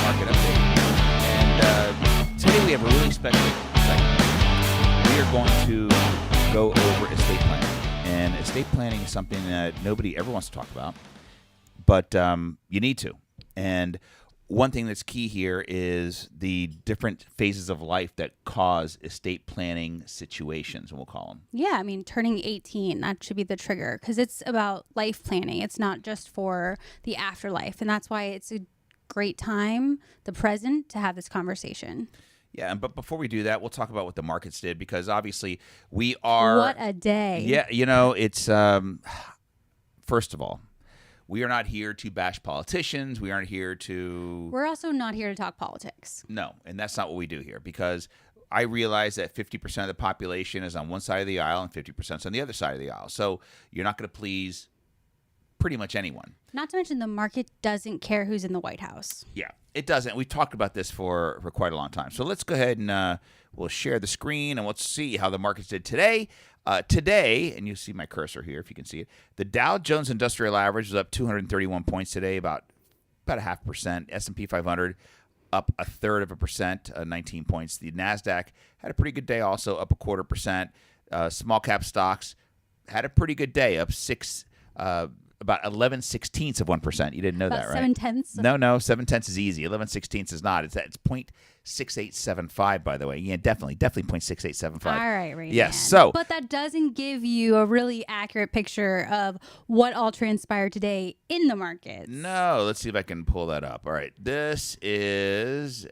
market update. And today we have a really special segment. We are going to go over estate planning. And estate planning is something that nobody ever wants to talk about, but you need to. And one thing that's key here is the different phases of life that cause estate planning situations, we'll call them. Yeah, I mean, turning 18, that should be the trigger because it's about life planning. It's not just for the afterlife. And that's why it's a great time, the present, to have this conversation. Yeah, but before we do that, we'll talk about what the markets did because obviously we are... What a day. Yeah, it's... first of all, we are not here to bash politicians. We aren't here to... We're also not here to talk politics. No, and that's not what we do here because I realize that 50% of the population is on one side of the aisle and 50% is on the other side of the aisle. So you're not going to please pretty much anyone. Not to mention the market doesn't care who's in the White House. Yeah, it doesn't. We've talked about this for quite a long time. So let's go ahead and we'll share the screen and let's see how the markets did today. Today, and you see my cursor here if you can see it, the Dow Jones Industrial Average was up 231 points today, about 0.5%. S&P 500 up 1/3%, 19 points. The NASDAQ had a pretty good day also, up 0.25%. Small cap stocks had a pretty good day, up about 11/16 of 1%. You didn't know that, right? 7/10. No, 7/10 is easy. 11/16 is not. It's 0.6875, by the way. Yeah, definitely 0.6875. All right, Ray. Yes. So, but that doesn't give you a really accurate picture of what all transpired today in the markets. No, let's see if I can pull that up. All right, this is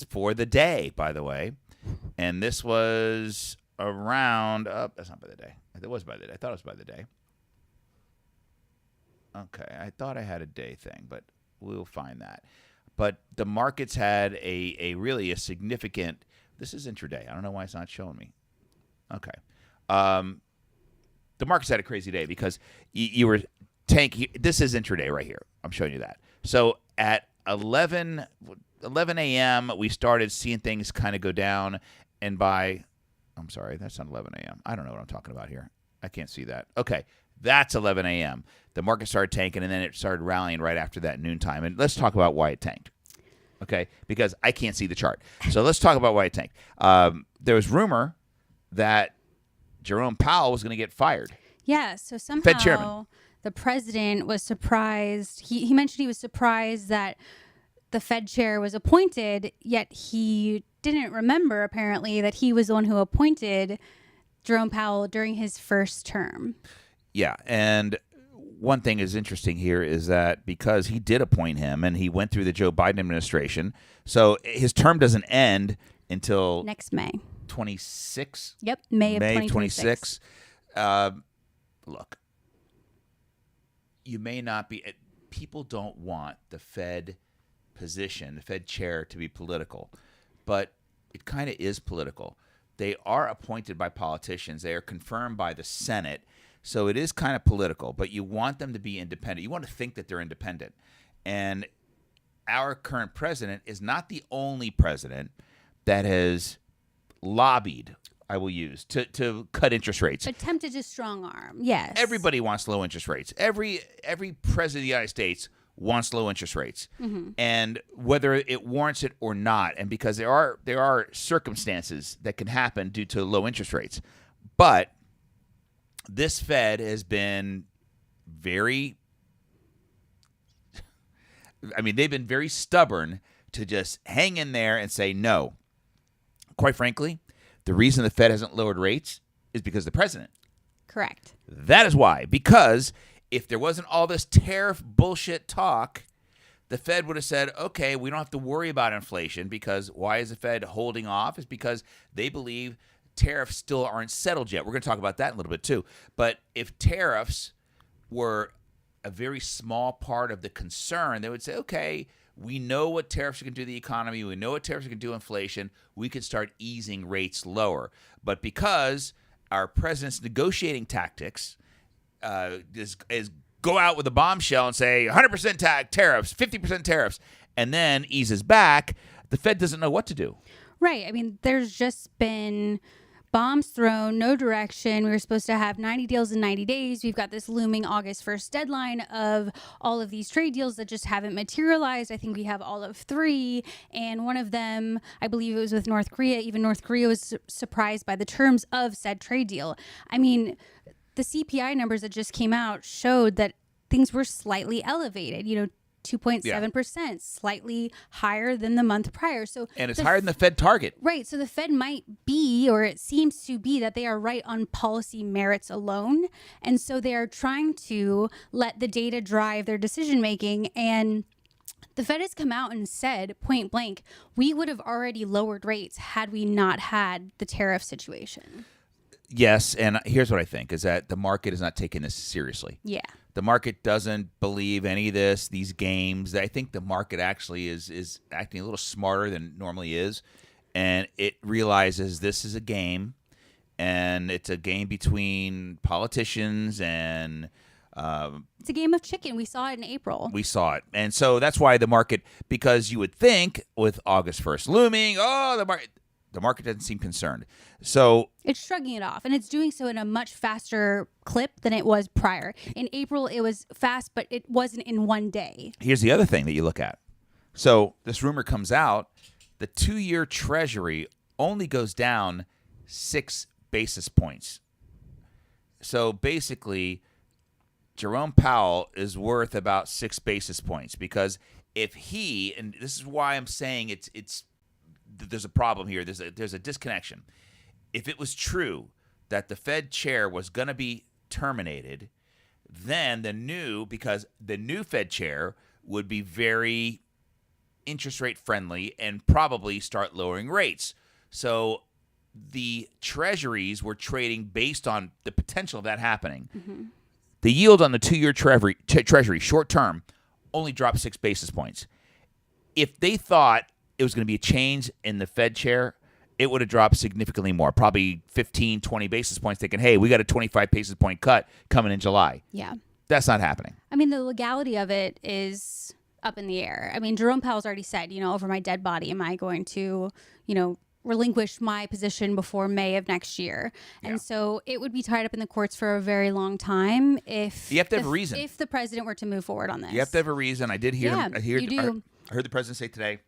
for the day, by the way, and this was around. That's not by the day. It was by the day. I thought it was by the day. Okay, I thought I had a day thing, but we'll find that. But the markets had a really significant. This is intraday. I don't know why it's not showing me. Okay, the markets had a crazy day because you were tanking. This is intraday right here. I'm showing you that. So at 11 a.m. we started seeing things kind of go down, and I'm sorry, that's not 11 a.m. I don't know what I'm talking about here. I can't see that. Okay. That's 11 a.m. The market started tanking, and then it started rallying right after that noontime. And let's talk about why it tanked, okay? Because I can't see the chart. So let's talk about why it tanked. There was rumor that Jerome Powell was going to get fired. Yeah, so Fed chairman. somehow the president was surprised. He mentioned he was surprised that the Fed chair was appointed, yet he didn't remember, apparently, that he was the one who appointed Jerome Powell during his first term. Yeah, and one thing is interesting here is that because he did appoint him and he went through the Joe Biden administration, so his term doesn't end until next May 26. Yep, May of 2026. Look, you may not be. People don't want the Fed position, the Fed chair, to be political, but it kind of is political. They are appointed by politicians. They are confirmed by the Senate. So it is kind of political, but you want them to be independent. You want to think that they're independent. And our current president is not the only president that has lobbied, I will use, to cut interest rates. Attempted to strong arm, yes. Everybody wants low interest rates. Every president of the United States wants low interest rates. Mm-hmm. And whether it warrants it or not, and because there are circumstances that can happen due to low interest rates. But this Fed has been they've been very stubborn to just hang in there and say no. Quite frankly, the reason the Fed hasn't lowered rates is because of the president. Correct. That is why. Because if there wasn't all this tariff bullshit talk, the Fed would have said, okay, we don't have to worry about inflation because why is the Fed holding off? It's because they believe tariffs still aren't settled yet. We're going to talk about that in a little bit too. But if tariffs were a very small part of the concern, they would say, okay, we know what tariffs are going to do to the economy. We know what tariffs are going to do to inflation. We could start easing rates lower. But because our president's negotiating tactics is go out with a bombshell and say 100% tariffs, 50% tariffs, and then eases back, the Fed doesn't know what to do. Right. I mean, there's just been bombs thrown, no direction. We were supposed to have 90 deals in 90 days. We've got this looming August 1st deadline of all of these trade deals that just haven't materialized. I think we have all of 3. And one of them, I believe it was with North Korea. Even North Korea was surprised by the terms of said trade deal. I mean, the CPI numbers that just came out showed that things were slightly elevated, 2.7%, slightly higher than the month prior. And it's higher than the Fed target. Right. So the Fed might be, or it seems to be, that they are right on policy merits alone. And so they are trying to let the data drive their decision making. And the Fed has come out and said point blank, we would have already lowered rates had we not had the tariff situation. Yes. And here's what I think is that the market is not taking this seriously. Yeah. The market doesn't believe any of this, these games. I think the market actually is acting a little smarter than it normally is. And it realizes this is a game, and it's a game between politicians and it's a game of chicken. We saw it in April. we saw it. And so that's why the market, because you would think with August 1st looming, the market doesn't seem concerned. So it's shrugging it off, and it's doing so in a much faster clip than it was prior. In April, it was fast, but it wasn't in one day. here's the other thing that you look at. So this rumor comes out, the 2-year Treasury only goes down 6 basis points. So basically, Jerome Powell is worth about 6 basis points, because if he, and this is why I'm saying it's there's a problem here. There's a disconnection. If it was true that the Fed chair was going to be terminated, then because the new Fed chair would be very interest rate friendly and probably start lowering rates. So the treasuries were trading based on the potential of that happening. Mm-hmm. The yield on the 2-year treasury short term only dropped 6 basis points. If they thought it was going to be a change in the Fed chair, it would have dropped significantly more, probably 15, 20 basis points, thinking, hey, we got a 25 basis point cut coming in July. Yeah. That's not happening. I mean, the legality of it is up in the air. I mean, Jerome Powell's already said, over my dead body, am I going to, relinquish my position before May of next year? And so it would be tied up in the courts for a very long time if you have to have a reason. If the president were to move forward on this. You have to have a reason. I did hear you do. I heard the president say today.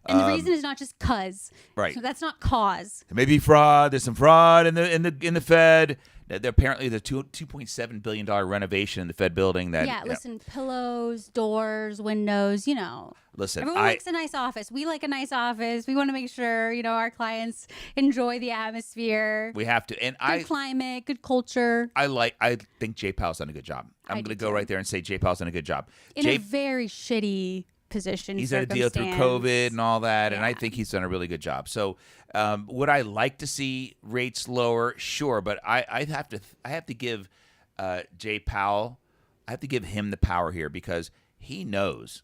And the reason is not just cause. Right. So that's not cause. There may be fraud. There's some fraud in the Fed. Apparently, the $2.7 billion renovation in the Fed building. Listen, pillows, doors, windows. Listen, everyone likes a nice office. We like a nice office. We want to make sure our clients enjoy the atmosphere. We have to, and good climate, good culture. I think Jay Powell's done a good job. I'm going to go right there and say Jay Powell's done a good job. In a very shitty position. He's had to deal through COVID and all that, and I think he's done a really good job. So, would I like to see rates lower? Sure, but I have to give Jay Powell, I have to give him the power here, because he knows.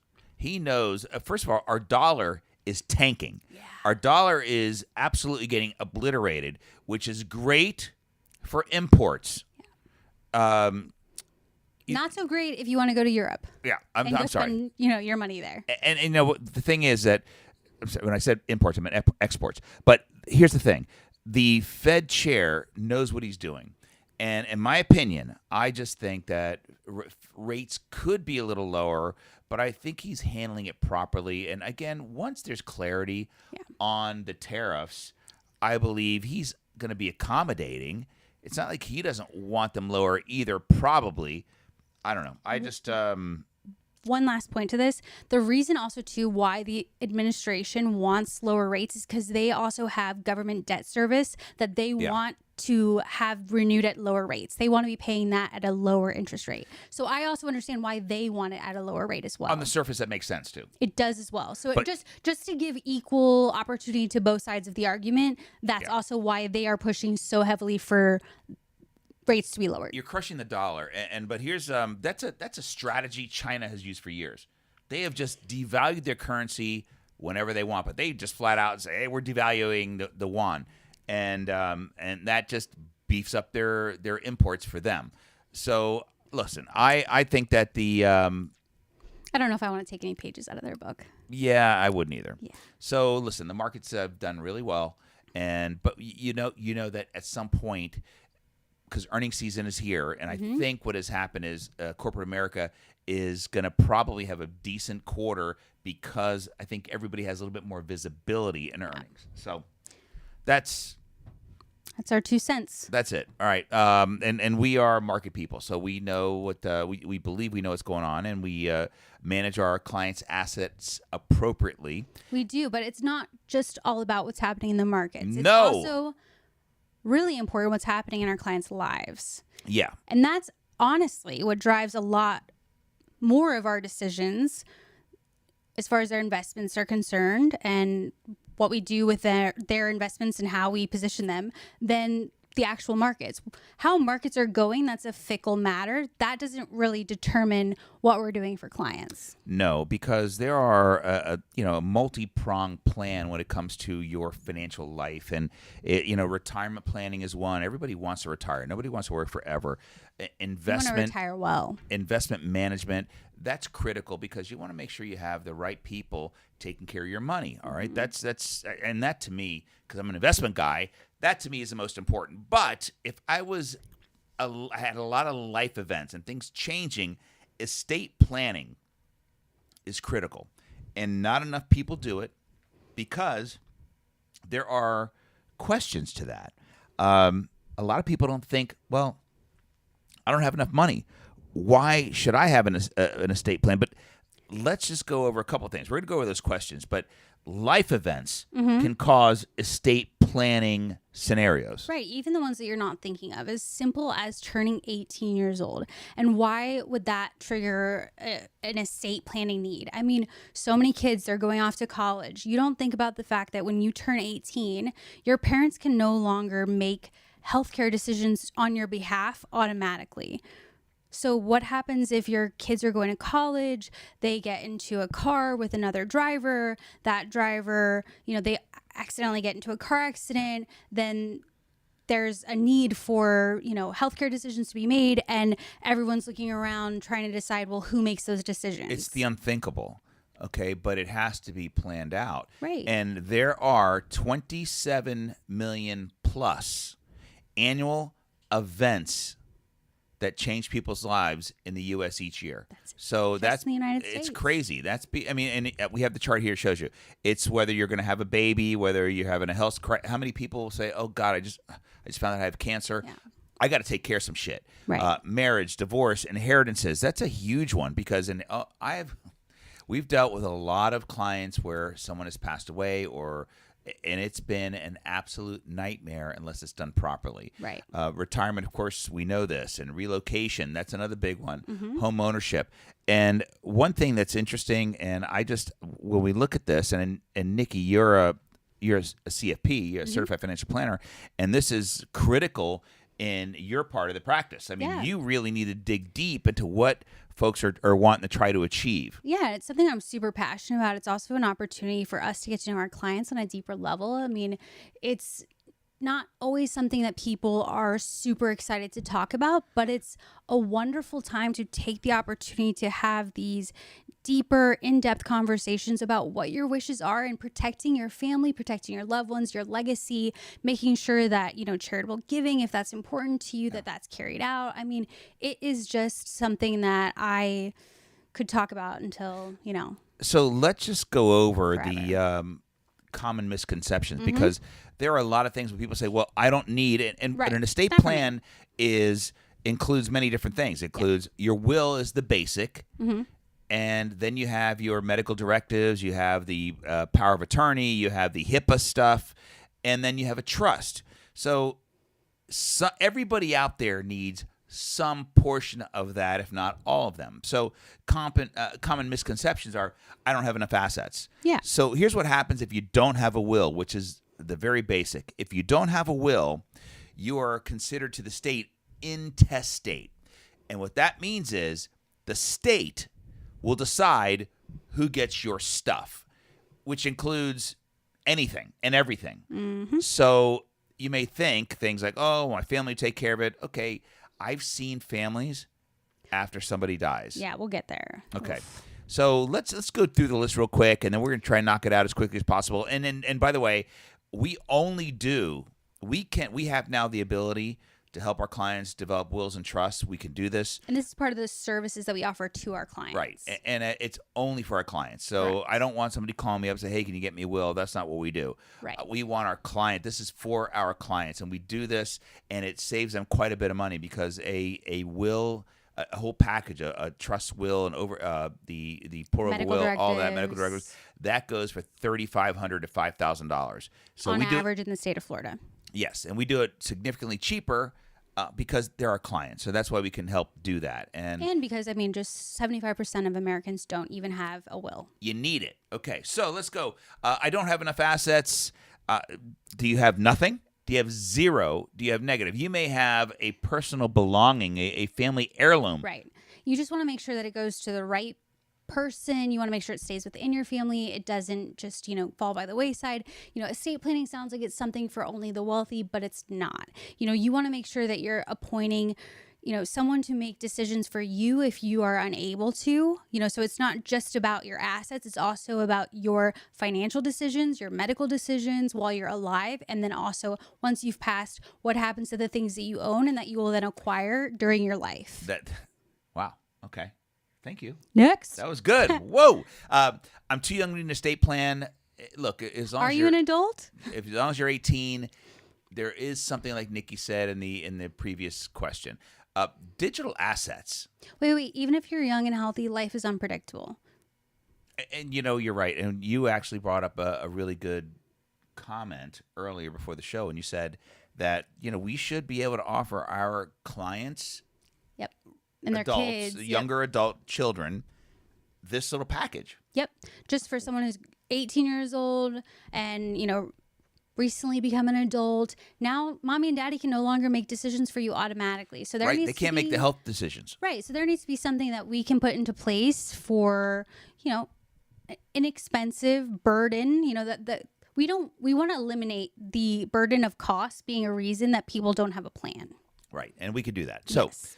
First of all, our dollar is tanking. Yeah. Our dollar is absolutely getting obliterated, which is great for imports. Yeah. Not so great if you want to go to Europe. Yeah, I'm sorry. Spend, your money there. And the thing is that when I said imports, I meant exports. But here's the thing: the Fed chair knows what he's doing, and in my opinion, I just think that rates could be a little lower, but I think he's handling it properly. And again, once there's clarity on the tariffs, I believe he's going to be accommodating. It's not like he doesn't want them lower either. Probably. I don't know. I just one last point to this. The reason also too why the administration wants lower rates is because they also have government debt service that they want to have renewed at lower rates. They want to be paying that at a lower interest rate. So I also understand why they want it at a lower rate as well. On the surface, that makes sense too. It does as well. So just to give equal opportunity to both sides of the argument, that's also why they are pushing so heavily for rates to be lowered. You're crushing the dollar, but here's that's a strategy China has used for years. They have just devalued their currency whenever they want, but they just flat out say, "Hey, we're devaluing the yuan," and that just beefs up their imports for them. So listen, I think that the I don't know if I want to take any pages out of their book. Yeah, I wouldn't either. Yeah. So listen, the markets have done really well. But you know that at some point, because earnings season is here, and I think what has happened is corporate America is going to probably have a decent quarter because I think everybody has a little bit more visibility in earnings. So that's our 2 cents. That's it. All right. And we are market people, so we know what we believe we know what's going on, and we manage our clients' assets appropriately. We do, but it's not just all about what's happening in the markets. It's No. also really important what's happening in our clients' lives. Yeah. And that's honestly what drives a lot more of our decisions as far as their investments are concerned and what we do with their investments and how we position them than the actual markets. How markets are going, that's a fickle matter. That doesn't really determine what we're doing for clients. No, because there are a multi-pronged plan when it comes to your financial life, and retirement planning is one. Everybody wants to retire. Nobody wants to work forever. Investment, you want to retire well. Investment management, that's critical because you want to make sure you have the right people taking care of your money. All right, that's and that to me, because I'm an investment guy, that to me is the most important. But if I had a lot of life events and things changing, estate planning is critical, and not enough people do it because there are questions to that. A lot of people don't think, well, I don't have enough money. Why should I have an estate plan? But let's just go over a couple of things. We're going to go over those questions, but life events can cause estate planning scenarios. Right. Even the ones that you're not thinking of, as simple as turning 18 years old. And why would that trigger an estate planning need? I mean, so many kids are going off to college. You don't think about the fact that when you turn 18, your parents can no longer make healthcare decisions on your behalf automatically. So what happens if your kids are going to college, they get into a car with another driver, that driver, they accidentally get into a car accident, then there's a need for, healthcare decisions to be made, and everyone's looking around trying to decide, well, who makes those decisions? It's the unthinkable, okay? But it has to be planned out. Right. And there are 27 million plus annual events that change people's lives in the U.S. each year. That's in the United States. It's crazy. And we have the chart here. It shows you. It's whether you're going to have a baby, whether you're having a health crisis. How many people say, "Oh God, I just found out I have cancer. Yeah. I got to take care of some shit." Right. Marriage, divorce, inheritances. That's a huge one because we've dealt with a lot of clients where someone has passed away and it's been an absolute nightmare unless it's done properly. Right. Retirement, of course, we know this, and relocation, that's another big one. Home ownership. And one thing that's interesting, and when we look at this, and Nikki, you're a CFP, you're a certified financial planner, and this is critical in your part of the practice. I mean, you really need to dig deep into what folks are wanting to try to achieve. Yeah, it's something I'm super passionate about. It's also an opportunity for us to get to know our clients on a deeper level. I mean, it's not always something that people are super excited to talk about, but it's a wonderful time to take the opportunity to have these deeper, in-depth conversations about what your wishes are and protecting your family, protecting your loved ones, your legacy, making sure that, charitable giving, if that's important to you, that's carried out. I mean, it is just something that I could talk about until, So let's just go over forever. the common misconceptions because there are a lot of things when people say, well, I don't need it. But an estate plan includes many different things. It includes your will is the basic. And then you have your medical directives, you have the power of attorney, you have the HIPAA stuff, and then you have a trust. So everybody out there needs some portion of that, if not all of them. So common misconceptions are, I don't have enough assets. Yeah. So here's what happens if you don't have a will, which is the very basic. If you don't have a will, you are considered to the state intestate. And what that means is the state will decide who gets your stuff, which includes anything and everything. So you may think things like, oh, my family will take care of it. Okay, I've seen families after somebody dies. Yeah, we'll get there. Okay. So let's go through the list real quick, and then we're going to try and knock it out as quickly as possible. And by the way, we have now the ability to help our clients develop wills and trusts. We can do this. And this is part of the services that we offer to our clients. Right. And it's only for our clients. So Correct. I don't want somebody calling me up and say, hey, can you get me a will? That's not what we do. Right. We want our client. This is for our clients. And we do this, and it saves them quite a bit of money because a will, a whole package, a trust will, and over the pour over will, all that, medical directives, that goes for $3,500 to $5,000. So on we do average in the state of Florida. Yes, and we do it significantly cheaper because they're our clients. So that's why we can help do that. And because, I mean, just 75% of Americans don't even have a will. You need it. Okay, so let's go. I don't have enough assets. Do you have nothing? Do you have zero? Do you have negative? You may have a personal belonging, a family heirloom. Right. You just want to make sure that it goes to the right person. You want to make sure it stays within your family. It doesn't just, fall by the wayside. Estate planning sounds like it's something for only the wealthy, but it's not. You want to make sure that you're appointing, someone to make decisions for you if you are unable to, so it's not just about your assets. It's also about your financial decisions, your medical decisions while you're alive. And then also once you've passed, what happens to the things that you own and that you will then acquire during your life. Wow. Okay. Thank you. Next. That was good. Whoa. I'm too young to need an estate plan. Look, as long Are as you an adult? as long as you're 18, there is something like Nikki said in the previous question. Digital assets. Wait. Even if you're young and healthy, life is unpredictable. And you're right. And you actually brought up a really good comment earlier before the show, and you said that we should be able to offer our clients, Yep, and adults, their kids, younger adult children, this little package. Yep, just for someone who's 18 years old and recently become an adult. Now, mommy and daddy can no longer make decisions for you automatically. So there needs they can't make the health decisions. Right. So there needs to be something that we can put into place for inexpensive burden. That we want to eliminate the burden of cost being a reason that people don't have a plan. Right, and we could do that. So. Yes.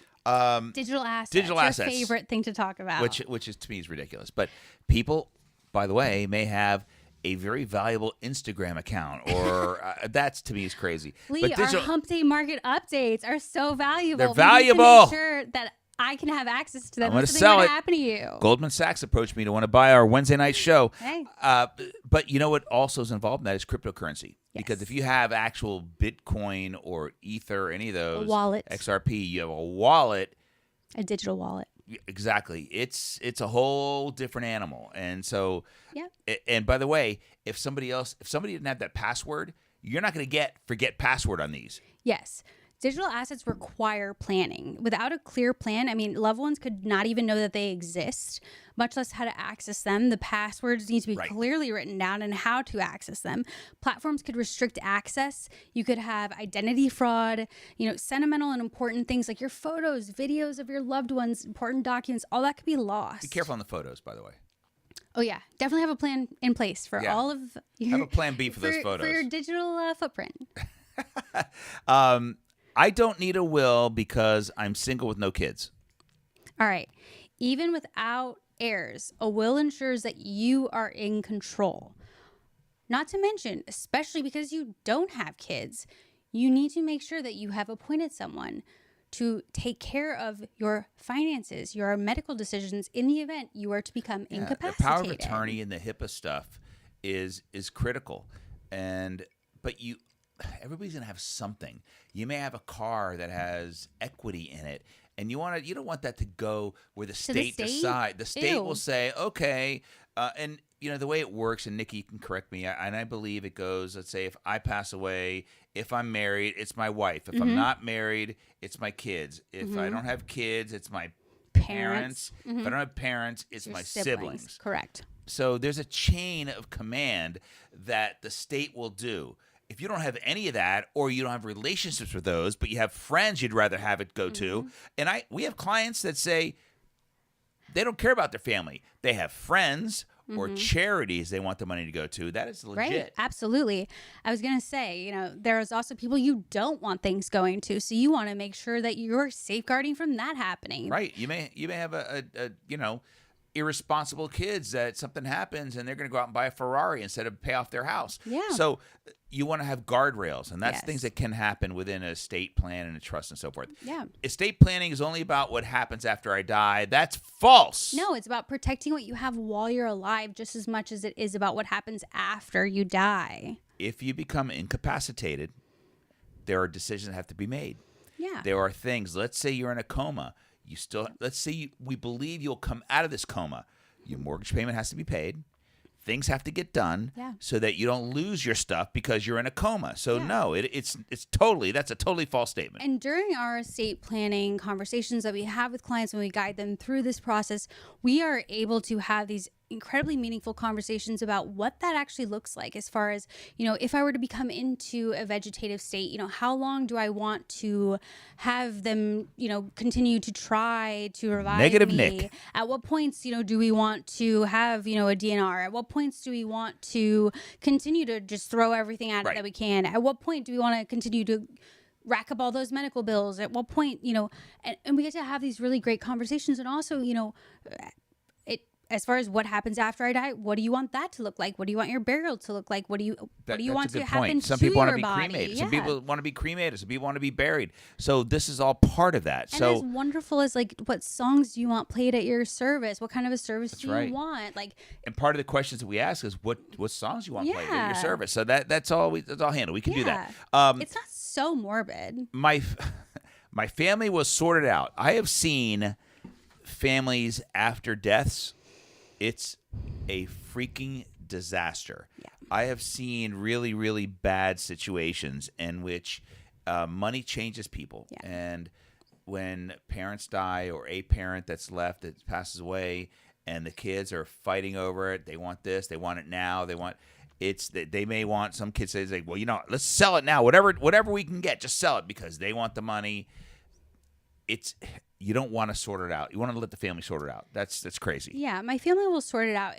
Digital assets. Your favorite thing to talk about. Which is to me is ridiculous. But people, by the way, may have a very valuable Instagram account, or that's to me is crazy. Lee, but our Hump Day market updates are so valuable. They're valuable. We need to make sure that I can have access to them. I'm going to Something sell might it. happen to you. Goldman Sachs approached me to want to buy our Wednesday night show. Hey. But you know what also is involved in that is cryptocurrency. Yes. Because if you have actual Bitcoin or Ether, any of those, A wallet. XRP, you have a wallet. A digital wallet. Exactly. It's a whole different animal. And so, Yep. And by the way, if somebody didn't have that password, you're not going to forget password on these. Yes. Digital assets require planning. Without a clear plan, loved ones could not even know that they exist, much less how to access them. The passwords need to be clearly written down and how to access them. Platforms could restrict access. You could have identity fraud, sentimental and important things like your photos, videos of your loved ones, important documents, all that could be lost. Be careful on the photos, by the way. Oh, yeah. Definitely have a plan in place for all of your... Have a plan B for those photos. For your digital footprint. I don't need a will because I'm single with no kids. All right. Even without heirs, a will ensures that you are in control. Not to mention, especially because you don't have kids, you need to make sure that you have appointed someone to take care of your finances, your medical decisions in the event you are to become incapacitated. The power of attorney and the HIPAA stuff is critical. But everybody's going to have something. You may have a car that has equity in it, and you don't want that to go where the state decide. The state will say, okay, and the way it works, and Nikki can correct me, and I believe it goes, let's say if I pass away, if I'm married, it's my wife. If I'm not married, it's my kids. If I don't have kids, it's my parents. If I don't have parents, it's my siblings. Correct. So there's a chain of command that the state will do. If you don't have any of that, or you don't have relationships with those, but you have friends you'd rather have it go to, and we have clients that say they don't care about their family. They have friends or charities they want the money to go to. That is legit. Right, absolutely. I was going to say, there's also people you don't want things going to, so you want to make sure that you're safeguarding from that happening. Right. You may have a irresponsible kids that something happens and they're going to go out and buy a Ferrari instead of pay off their house. Yeah. So you want to have guardrails, and that's Yes. things that can happen within an estate plan and a trust and so forth. Yeah. Estate planning is only about what happens after I die. That's false. No, it's about protecting what you have while you're alive just as much as it is about what happens after you die. If you become incapacitated, there are decisions that have to be made. Yeah. There are things. Let's say you're in a coma. We believe you'll come out of this coma. Your mortgage payment has to be paid. Things have to get done so that you don't lose your stuff because you're in a coma. So no, that's a totally false statement. And during our estate planning conversations that we have with clients when we guide them through this process, we are able to have these incredibly meaningful conversations about what that actually looks like as far as, if I were to become into a vegetative state, how long do I want to have them, continue to try to revive Negative me? Nick. At what points, do we want to have, a DNR? At what points do we want to continue to just throw everything at it that we can? At what point do we want to continue to rack up all those medical bills? At what point, and we get to have these really great conversations. And also, as far as what happens after I die, what do you want that to look like? What do you want your burial to look like? What do you want to happen Some to people want your to be body? cremated. Yeah. Some people want to be cremated. Some people want to be buried. So this is all part of that. And so as wonderful as what songs do you want played at your service? What kind of a service do right. you want? And part of the questions that we ask is what songs you want played at your Yeah. service. So that's all handled. We can do that. It's not so morbid. My family was sorted out. I have seen families after deaths. It's a freaking disaster. Yeah. I have seen really, really bad situations in which money changes people. Yeah. And when parents die or a parent that's left that passes away and the kids are fighting over it, they want this, they want it now, they may want, some kids say, well, let's sell it now. Whatever we can get, just sell it because they want the money. You don't want to sort it out. You want to let the family sort it out. That's crazy. Yeah, my family will sort it out.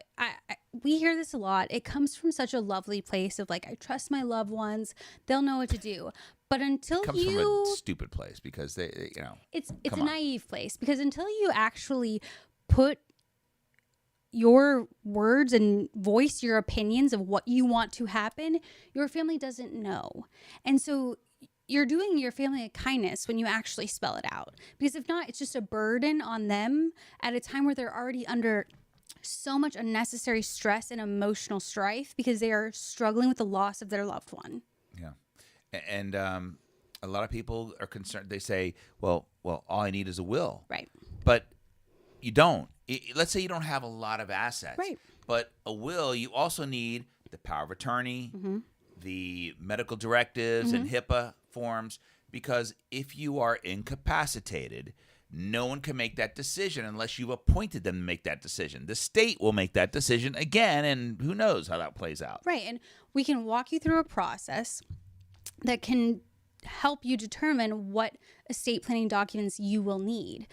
We hear this a lot. It comes from such a lovely place of I trust my loved ones. They'll know what to do. But until It comes from a stupid place because they it's a naive place because until you actually put your words and voice your opinions of what you want to happen, your family doesn't know. And so you're doing your family a kindness when you actually spell it out. Because if not, it's just a burden on them at a time where they're already under so much unnecessary stress and emotional strife because they are struggling with the loss of their loved one. Yeah. And a lot of people are concerned. They say, well, all I need is a will. Right. But you don't. Let's say you don't have a lot of assets. Right. But a will, you also need the power of attorney, Mm-hmm. the medical directives and HIPAA forms, because if you are incapacitated, no one can make that decision unless you've appointed them to make that decision. The state will make that decision again, and who knows how that plays out. Right. And we can walk you through a process that can help you determine what estate planning documents you will need.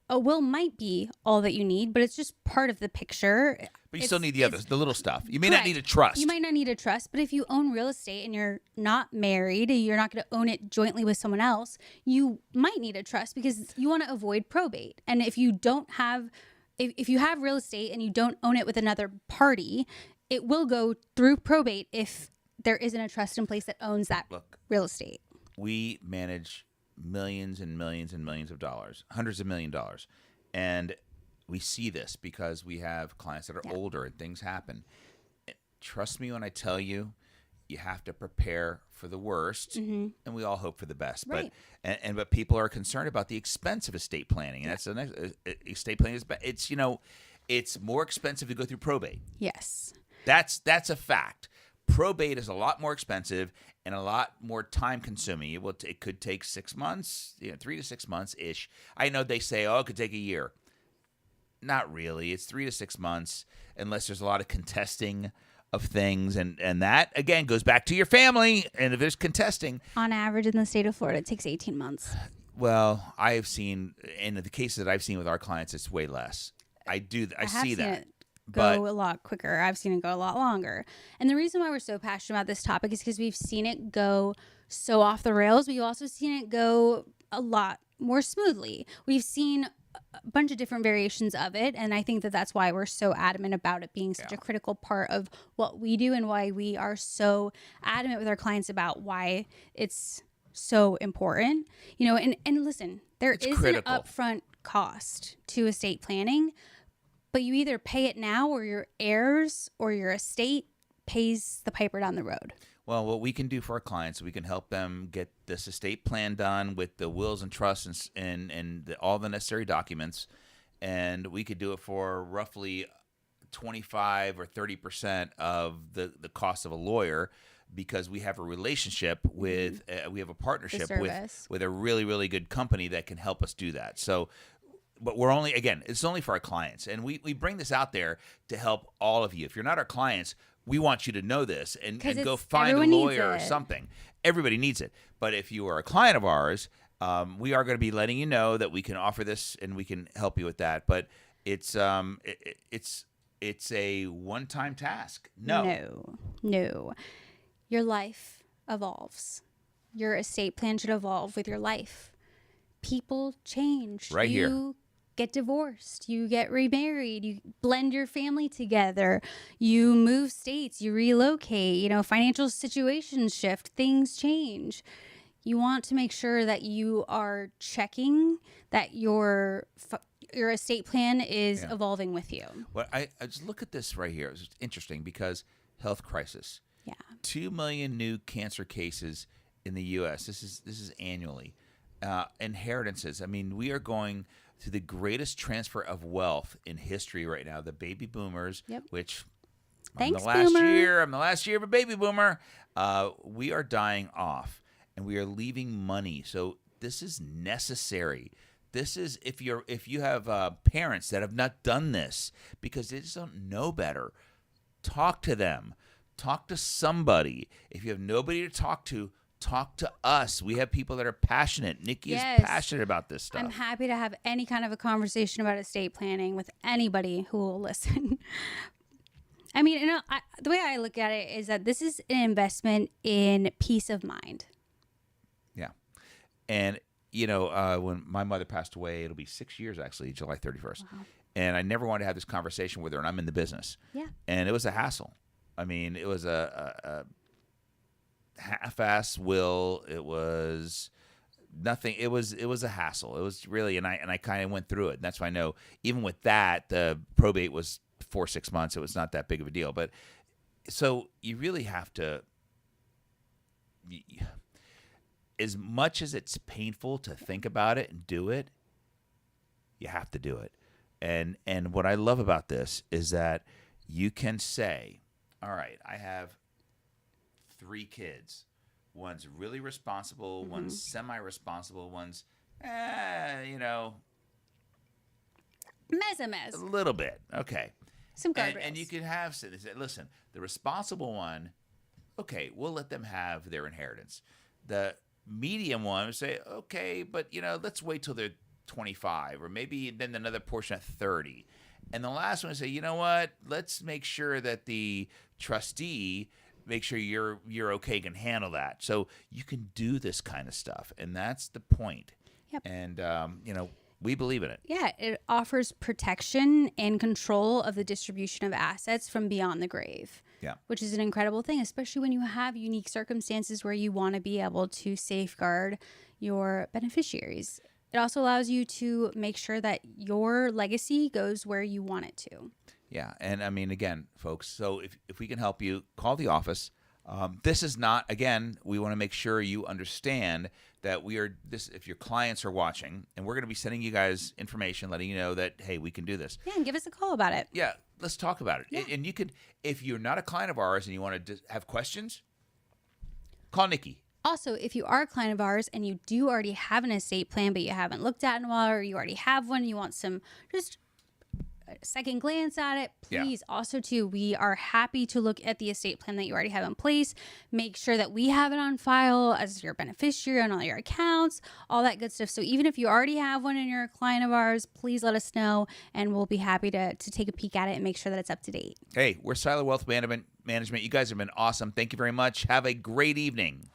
A will might be all that you need, but it's just part of the picture. But you still need the others, the little stuff. You may Correct. not need a trust. You might not need a trust, but if you own real estate and you're not married, you're not going to own it jointly with someone else, you might need a trust because you want to avoid probate. And if you don't have, if you have real estate and you don't own it with another party, it will go through probate if there isn't a trust in place that owns that real estate. We manage millions and millions and millions of dollars, hundreds of $1 million. And we see this because we have clients that are older and things happen. Trust me when I tell you, you have to prepare for the worst, and we all hope for the best. Right. But people are concerned about the expense of estate planning, and that's the next. Estate planning it's more expensive to go through probate. Yes. That's a fact. Probate is a lot more expensive and a lot more time consuming. It could take 6 months, 3 to 6 months ish. I know they say, it could take a year. Not really. It's 3 to 6 months unless there's a lot of contesting of things. And that, again, goes back to your family. And if there's contesting. On average in the state of Florida, it takes 18 months. Well, I have seen, in the cases that I've seen with our clients, it's way less. I see that. Go a lot quicker. I've seen it go a lot longer. And the reason why we're so passionate about this topic is because we've seen it go so off the rails. We've also seen it go a lot more smoothly. We've seen a bunch of different variations of it. And I think that that's why we're so adamant about it being such a critical part of what we do, and why we are so adamant with our clients about why it's so important. You know, and listen, it's critical. An upfront cost to estate planning, but you either pay it now, or your heirs or your estate pays the piper down the road. Well, what we can do for our clients, we can help them get this estate plan done with the wills and trusts and all the necessary documents, and we could do it for roughly 25 or 30% of the cost of a lawyer, because we have a relationship with, we have a partnership with a really, really good company that can help us do that. So, but we're only, again, it's only for our clients, and we bring this out there to help all of you. If you're not our clients, we want you to know this and go find a lawyer or something. Everybody needs it. But if you are a client of ours, we are going to be letting you know that we can offer this and we can help you with that. But it's a one-time task. No. Your life evolves. Your estate plan should evolve with your life. People change. Right here. You get divorced, you get remarried, you blend your family together, you move states, you relocate, you know, financial situations shift, things change. You want to make sure that you are checking that your estate plan is evolving with you. Well, I just look at this right here. It's interesting because health crisis. Yeah. 2 million new cancer cases in the U.S. This is annually. Inheritances. I mean, we are going to the greatest transfer of wealth in history right now. The baby boomers, which Thanks, I'm the boomer. last year of a baby boomer. We are dying off, and we are leaving money. So this is necessary. This is if you have parents that have not done this because they just don't know better. Talk to them. Talk to somebody. If you have nobody to talk to us. We have people that are passionate. Nikki is passionate about this stuff. I'm happy to have any kind of a conversation about estate planning with anybody who will listen. I mean, you know, the way I look at it is that this is an investment in peace of mind. Yeah. And, you know, when my mother passed away, it'll be 6 years, actually, July 31st. Wow. And I never wanted to have this conversation with her, and I'm in the business. Yeah. And it was a hassle. I mean, it was a half-ass will. It was nothing. It was a hassle. It was really, and I kind of went through it. And that's why I know even with that, the probate was 4-6 months. It was not that big of a deal. But so you really have to, as much as it's painful to think about it and do it, you have to do it. And what I love about this is that you can say, all right, I have 3 kids. One's really responsible, one's semi-responsible, one's, you know. Mess. A little bit. Okay. Some guardrails. And you can have, listen, the responsible one, okay, we'll let them have their inheritance. The medium one would say, okay, but, you know, let's wait till they're 25 or maybe then another portion at 30. And the last one would say, you know what, let's make sure that the trustee make sure you're okay, can handle that. So you can do this kind of stuff, and that's the point. Yep. And, you know, we believe in it. Yeah, it offers protection and control of the distribution of assets from beyond the grave. Yeah. Which is an incredible thing, especially when you have unique circumstances where you want to be able to safeguard your beneficiaries. It also allows you to make sure that your legacy goes where you want it to. Yeah, and I mean, again, folks, so if we can help you, call the office. This is not, again, we want to make sure you understand that we are, this. If your clients are watching, and we're going to be sending you guys information, letting you know that, hey, we can do this. Yeah, and give us a call about it. Yeah, let's talk about it. Yeah. And you could, if you're not a client of ours and you want to have questions, call Nikki. Also, if you are a client of ours and you do already have an estate plan, but you haven't looked at it in a while, or you already have one, you want some just a second glance at it, please. Yeah. Also, too, we are happy to look at the estate plan that you already have in place. Make sure that we have it on file as your beneficiary on all your accounts, all that good stuff. So even if you already have one and you're a client of ours, please let us know, and we'll be happy to take a peek at it and make sure that it's up to date. Hey, we're Silent Wealth Management. You guys have been awesome. Thank you very much. Have a great evening.